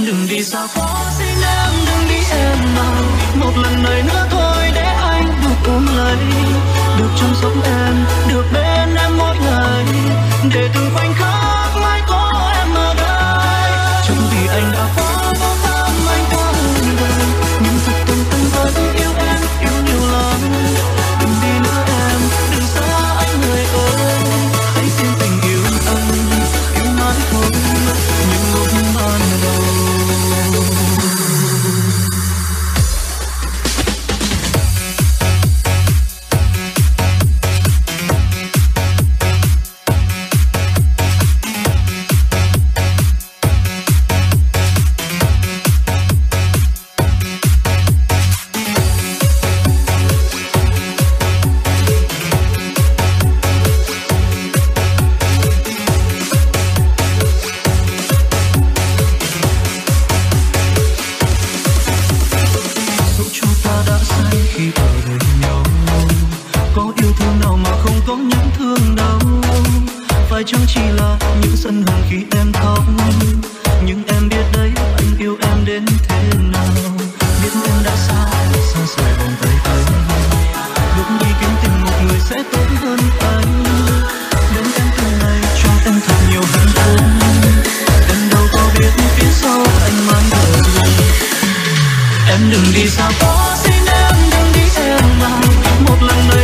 Em đừng đi xa quá, xin em đừng đi em nào. Một lần này nữa thôi để anh được ôm lấy, được chăm sóc em, được bên em mỗi ngày, để từng khoảnh khắc mãi có em ở đây. Chẳng vì anh đã quá vô tâm, anh quá hận đời, nhưng thật tâm anh vẫn yêu em, yêu nhiều lắm. Đừng đi nữa em, đừng xa anh người ơi, hãy xin tình yêu anh, yêu mãi thôi những lúc ban đầu. Chẳng chỉ là những giận hờn khi em khóc, nhưng em biết đấy anh yêu em đến thế nào. Biết em đã xa rời vòng tay anh, lúc đi kiếm tìm một người sẽ tốt hơn anh. Đến em từ này cho em thật nhiều hạnh phúc, em đâu có biết phía sau anh mang đời. Em đừng đi xa quá, xin em đừng đi em nào. Một lần này